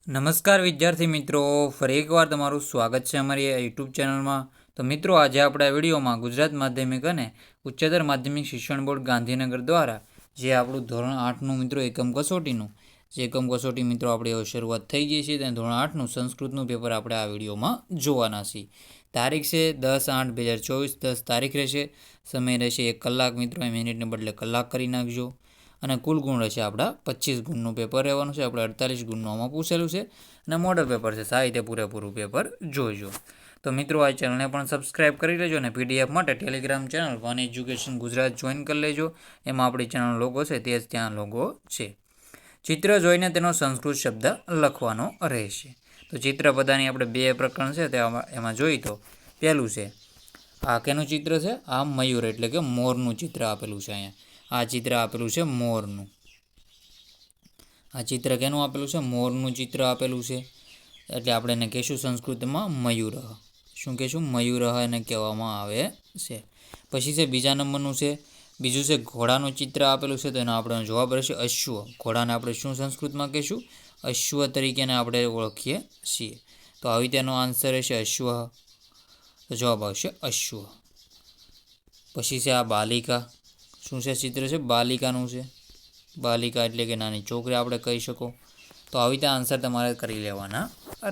નમસ્કાર વિદ્યાર્થી મિત્રો, ફરી એકવાર તમારું સ્વાગત છે અમારી યુટ્યુબ ચેનલમાં. તો મિત્રો, આજે આપણે આ વિડીયોમાં ગુજરાત માધ્યમિક અને ઉચ્ચતર માધ્યમિક શિક્ષણ બોર્ડ ગાંધીનગર દ્વારા જે આપણું ધોરણ 8નું મિત્રો એકમ કસોટીનું મિત્રો આપણે શરૂઆત થઈ ગઈ છે, ત્યાં ધોરણ 8નું સંસ્કૃતનું પેપર આપણે આ વિડીયોમાં જોવાના છીએ. તારીખ છે 10/8/2024, 10 તારીખ રહેશે. સમય રહેશે 1 કલાક. મિત્રો મિનિટને બદલે કલાક કરી નાખજો. અને કુલ ગુણ રહેશે આપણા 25 ગુણનું પેપર રહેવાનું છે. આપણે 48 ગુણનું આમાં પૂછેલું છે અને મોડલ પેપર છે. સાહિત્ય પૂરેપૂરું પેપર જોઈજો. તો મિત્રો, આ ચેનલને પણ સબસ્ક્રાઈબ કરી લેજો અને પીડીએફ માટે Telegram channel one education Gujarat join કરી લેજો. એમાં આપણી ચેનલ લોગો છે તે જ ત્યાં લોગો છે. ચિત્ર જોઈને તેનો સંસ્કૃત શબ્દ લખવાનો રહેશે. તો ચિત્ર બધાની આપણે 2 પ્રકરણ છે તે એમાં જોઈ. તો પહેલું છે આ કેનું ચિત્ર છે? આ મયુર એટલે કે મોરનું ચિત્ર આપેલું છે. અહીંયા આ ચિત્ર આપેલું છે મોરનું. આ ચિત્ર કેનું આપેલું છે? મોરનું ચિત્ર આપેલું છે. એટલે આપણે એને કહીશું સંસ્કૃતમાં મયુર. શું કહીશું? મયુર એને કહેવામાં આવે છે. પછી છે બીજા નંબરનું છે, બીજું છે ઘોડાનું ચિત્ર આપેલું છે. તો એનો આપણો જવાબ રહેશે અશ્વ. ઘોડાને આપણે શું સંસ્કૃતમાં કહીશું? અશ્વ તરીકેને આપણે ઓળખીએ છીએ. તો આવી તેનો આન્સર રહેશે અશ્વ. તો જવાબ આવશે અશ્વ. પછી છે આ બાલિકા. શું છે? ચિત્ર છે બાલિકાનું છે. બાલિકા એટલે કે નાની છોકરી આપણે કહી શકો. તો આવી રીતે આન્સર તમારે કરી લેવાના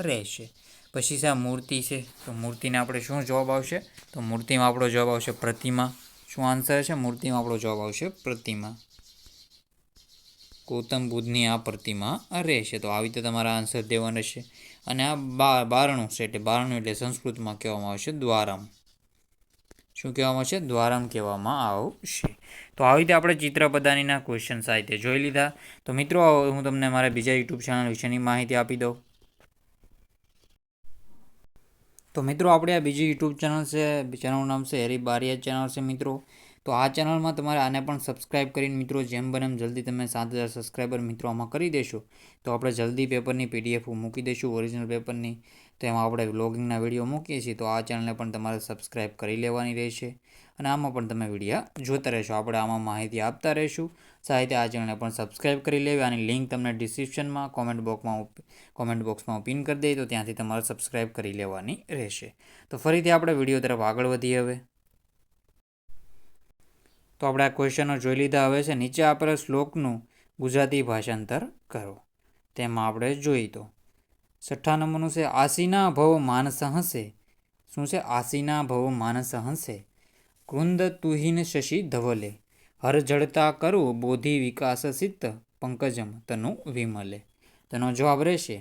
રહેશે. પછી છે આ મૂર્તિ છે. તો મૂર્તિને આપણે શું જવાબ આવશે? તો મૂર્તિમાં આપણો જવાબ આવશે પ્રતિમા. શું આન્સર છે? મૂર્તિમાં આપણો જવાબ આવશે પ્રતિમા. ગૌતમ બુદ્ધની આ પ્રતિમા રહેશે. તો આવી રીતે તમારા આન્સર દેવાનો રહેશે. અને આ બારણું છે. એટલે બારણું એટલે સંસ્કૃતમાં કહેવામાં આવશે દ્વારમ. શું કહેવામાં આવશે? દ્વારમ કહેવામાં આવશે. તો આવી રીતે આપણે ચિત્ર બધાનીના ક્વેશ્ચન સાહિત્ય જોઈ લીધા. તો મિત્રો, હું તમને મારા બીજા યુટ્યુબ ચેનલ વિશેની માહિતી આપી દઉં. તો મિત્રો, આપણે આ બીજી યુટ્યુબ ચેનલ છે, ચેનલનું નામ છે હેરી બારિયા ચેનલ છે મિત્રો. તો આ ચેનલમાં તમારે આને પણ સબસ્ક્રાઈબ કરીને મિત્રો જેમ બને એમ જલ્દી તમે 7,000 સબસ્ક્રાઈબર મિત્રો આમાં કરી દેશો તો આપણે જલ્દી પેપરની પીડીએફ મૂકી દઈશું, ઓરિજિનલ પેપરની. તો એમાં આપણે વ્લોગિંગના વિડીયો મૂકીએ છીએ. તો આ ચેનલને પણ તમારે સબસ્ક્રાઈબ કરી લેવાની રહેશે અને આમાં પણ તમે વિડીયો જોતા રહેશો. આપણે આમાં માહિતી આપતા રહીશું. સાહિત્ય આ ચેનલને પણ સબસ્ક્રાઈબ કરી લેવી. આની લિંક તમને ડિસ્ક્રિપ્શનમાં કોમેન્ટ બોક્સમાં પિન કરી દઈએ. તો ત્યાંથી તમારે સબસ્ક્રાઈબ કરી લેવાની રહેશે. તો ફરીથી આપણે વિડીયો તરફ આગળ વધીએ. હવે તો આપણે આ ક્વેશ્ચનો જોઈ લીધા. હવે છે નીચે આપેલા શ્લોકનું ગુજરાતી ભાષાંતર કરો. તેમાં આપણે જોઈ. તો 6 નંબરનું છે આસીના ભવ માનસ હંસે. શું છે? આસીના ભવ માનસ હંસે કૃંદ તુહિન શશી ધવલે હર જડતા કરું બોધિ વિકાસ સિદ્ધ પંકજમ તનુ વિમલે. તેનો જવાબ રહેશે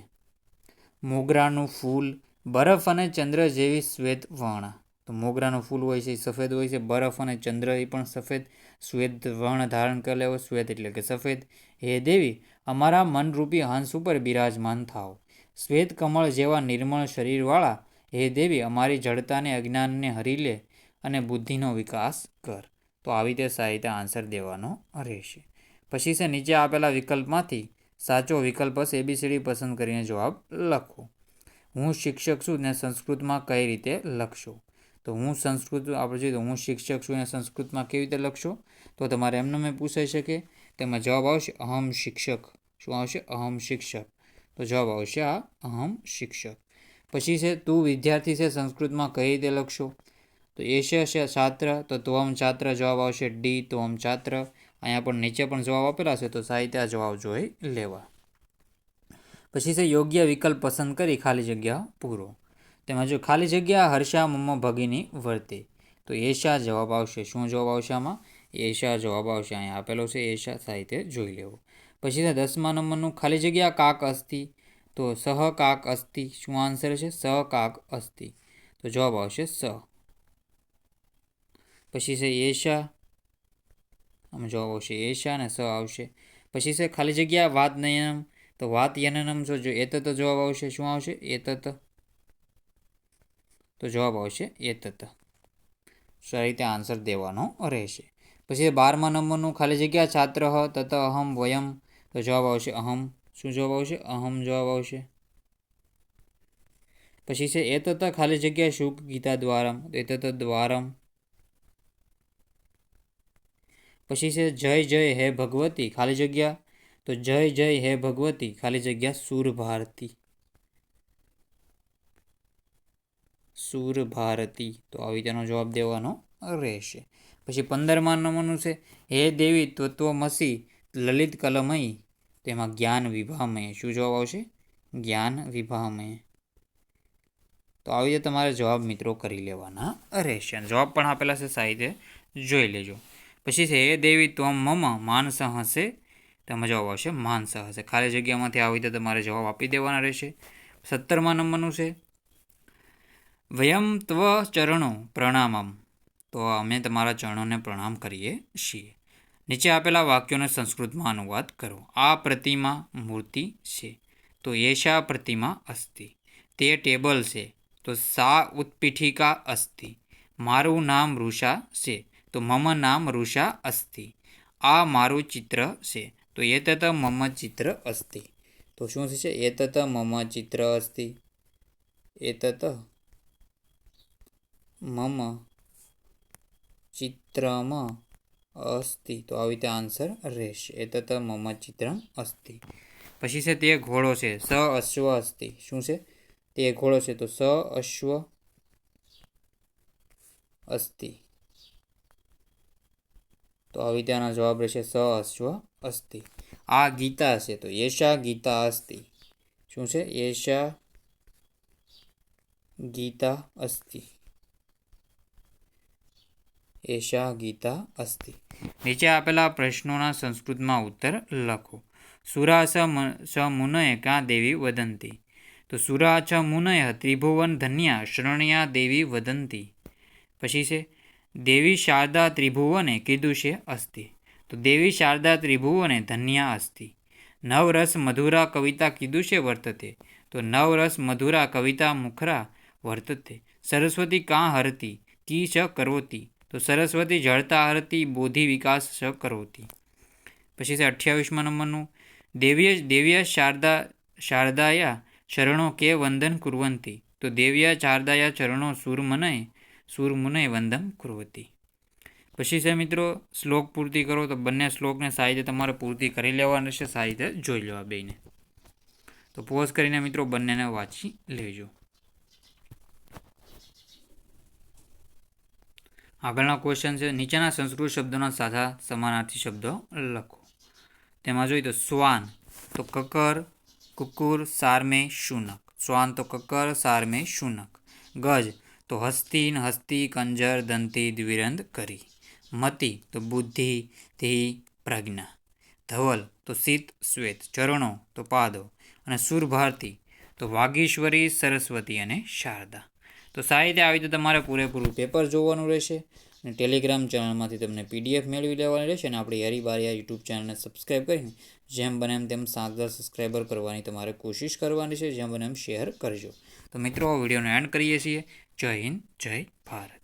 મોગરાનું ફૂલ, બરફ અને ચંદ્ર જેવી શ્વેત વર્ણ. તો મોગરાનું ફૂલ હોય છે એ સફેદ હોય છે. બરફ અને ચંદ્ર એ પણ સફેદ શ્વેત વર્ણ ધારણ કરેલા હોય. શ્વેત એટલે કે સફેદ. હે દેવી, અમારા મનરૂપી હંસ ઉપર બિરાજમાન થાવ. શ્વેત કમળ જેવા નિર્મળ શરીરવાળા હે દેવી, અમારી જડતાને અજ્ઞાનને હરી લે અને બુદ્ધિનો વિકાસ કર. તો આવી રીતે સાહિત્ય આન્સર દેવાનો રહેશે. પછી છે નીચે આપેલા વિકલ્પમાંથી સાચો વિકલ્પ હશે ABCD પસંદ કરીને જવાબ લખો. હું શિક્ષક છું ને સંસ્કૃતમાં કઈ રીતે લખશો? તો હું સંસ્કૃત આપણે જોઈએ તો હું શિક્ષક છું એને સંસ્કૃતમાં કેવી રીતે લખશો? તો તમારે એમને મેં પૂછાઈ શકે. તેમાં જવાબ આવશે અહમ શિક્ષક. શું આવશે? અહમ શિક્ષક. તો જવાબ આવશે આ અહમ શિક્ષક. પછી છે તું વિદ્યાર્થી છે સંસ્કૃતમાં કઈ રીતે લખશો? તો એ છે છાત્ર. તો ત્વમ છાત્ર જવાબ આવશે ડી, ત્વમ છાત્ર. અહીંયા પણ નીચે પણ જવાબ આપેલા છે. તો સાહિત્ય જવાબ જોઈ લેવા. પછી છે યોગ્ય વિકલ્પ પસંદ કરી ખાલી જગ્યા પૂરો. તેમાં જો ખાલી જગ્યા હર્ષા મમ્મ ભગીની વર્તે. તો એશા જવાબ આવશે. શું જવાબ આવશે આમાં? એશા જવાબ આવશે. અહીંયા આપેલો છે એશા. સાહિત્ય જોઈ લેવો. પછી છે 10મા નંબરનું ખાલી જગ્યા કાક અસ્તિ. તો સહ કાક અસ્તિ. શું આન્સર છે? સહ કાક અસ્તિ. તો જવાબ આવશે સ. પછી છે એશા. આમાં જવાબ આવશે એશા અને સ આવશે. પછી છે ખાલી જગ્યા વાત નયનમ. તો વાત યનનમ જો એતત જવાબ આવશે. શું આવશે? એતત. તો જવાબ આવશે એતત. સારી રીતે આન્સર દેવાનો રહેશે. પછી 12મા નંબરનું ખાલી જગ્યા છાત્ર તત અહમ વયમ. તો જવાબ આવશે અહમ. શું જવાબ આવશે? અહમ જવાબ આવશે. પછી છે એતત ખાલી જગ્યા શુક ગીતા દ્વારમ. એતત દ્વારમ. પછી છે જય જય હે ભગવતી ખાલી જગ્યા. તો જય જય હે ભગવતી ખાલી જગ્યા સુર ભારતી. સુર ભારતી. તો આવી તેનો જવાબ દેવાનો રહેશે. પછી 15મા નંબરનું છે હે દેવી તત્વમસી લલિત કલમયી. તેમાં જ્ઞાન વિભામય. શું જવાબ આવશે? જ્ઞાન વિભામય. તો આવી રીતે તમારે જવાબ મિત્રો કરી લેવાના રહેશે. જવાબ પણ આપેલા છે સાહિત્ય જોઈ લેજો. પછી છે હે દેવી ત્વમ મમ માનસ હશે. તેમાં જવાબ આવશે માનસ હશે. ખાલી જગ્યામાંથી આવી રીતે તમારે જવાબ આપી દેવાના રહેશે. 17મા નંબરનું છે વયમ ત્વ ચરણો પ્રણામમ. તો અમે તમારા ચરણોને પ્રણામ કરીએ છીએ. નીચે આપેલા વાક્યોને સંસ્કૃતમાં અનુવાદ કરો. આ પ્રતિમા મૂર્તિ છે. તો એશા પ્રતિમા અસ્તિ. તે ટેબલ છે. તો સા ઉત્પીઠિકા અસ્તિ. મારું નામ રુષા છે. તો મમ નામ રુષા અસ્તિ. આ મારું ચિત્ર છે. તો એતત મમ ચિત્ર અસ્તિ. તો શું થશે? એતત મમ ચિત્ર અસ્તિ. એતત મમ ચિત્રમ અસ્તિ. તો આવી રીતે આન્સર રહેશે. એતત મમ ચિત્રમ અસ્તિ. પછી છે તે ઘોડો છે. સ અશ્વ અસ્તિ. શું છે? તે ઘોડો છે. તો સ અશ્વ અસ્તિ. તો આવી ત્યાંનો જવાબ રહેશે સ અશ્વ અસ્તિ. આ ગીતા છે. તો એશા ગીતા અસ્તિ. શું છે? એશા ગીતા અસ્તિ. એશા ગીતા અસ્તિ. નીચે આપેલા પ્રશ્નોના સંસ્કૃતમાં ઉત્તર લખો. સુરા સ મુનય કા દેવી વદંતી. તો સુરા ચ મુનય ત્રિભુવન ધન્યા શરણ્યા દેવી વદંતી. પછી છે દેવી શારદા ત્રિભુવને કીદૃશે અસ્તિ. તો દેવી શારદા ત્રિભુવને ધન્યા અસ્તિ. નવરસ મધુરા કવિતા કીદૃશે વર્તતે. તો નવરસ મધુરા કવિતા મુખરા વર્તતે. સરસ્વતી કાં હરતી કી ચ કરોતી. તો સરસ્વતી જળતા હરતી બોધિ વિકાસ ચ કરોતી. પછી છે 28મા નંબરનું દેવ્ય શારદાયા ચરણો કે વંદન કુર્વંતી. તો દેવ્ય શારદાયા ચરણો સુરમુનય વંદન કુર્વતી. પછી છે મિત્રો શ્લોક પૂર્તિ કરો. તો બંને શ્લોકને સારી રીતે તમારે પૂર્તિ કરી લેવાની છે. સારી રીતે જોઈ લેવા બેને. તો પોઝ કરીને મિત્રો બંનેને વાંચી લેજો. આગળના ક્વેશ્ચન છે નીચેના સંસ્કૃત શબ્દોના સાદા સમાનાર્થી શબ્દો લખો. તેમાં જોઈએ તો શ્વાન તો કકર કુકુર સારમે શુનક. શ્વાન તો કકર સારમે શુનક. ગજ તો હસ્તી હસ્તી કંજર દંતી દ્વિરંદ કરી. મતિ તો બુદ્ધિ ધી પ્રજ્ઞા. ધવલ તો શીત શ્વેત. ચરણો તો પાદો. અને સુરભારતી તો વાગીશ્વરી સરસ્વતી અને શારદા. તો સારી રીતે આવી રીતે તમારે પૂરેપૂરું પેપર જોવાનું રહેશે. અને ટેલિગ્રામ ચેનલમાંથી તમને PDF મેળવી લેવાની રહેશે. અને આપણી યારી બારિયા યુટ્યુબ ચેનલને સબસ્ક્રાઈબ કરીને જેમ બને એમ તેમ 7,000 સબસ્ક્રાઈબર કરવાની તમારે કોશિશ કરવાની છે. જેમ બને એમ શેર કરજો. તો મિત્રો વિડીયોને એન્ડ કરીએ છીએ. જય હિન્દ જય ભારત.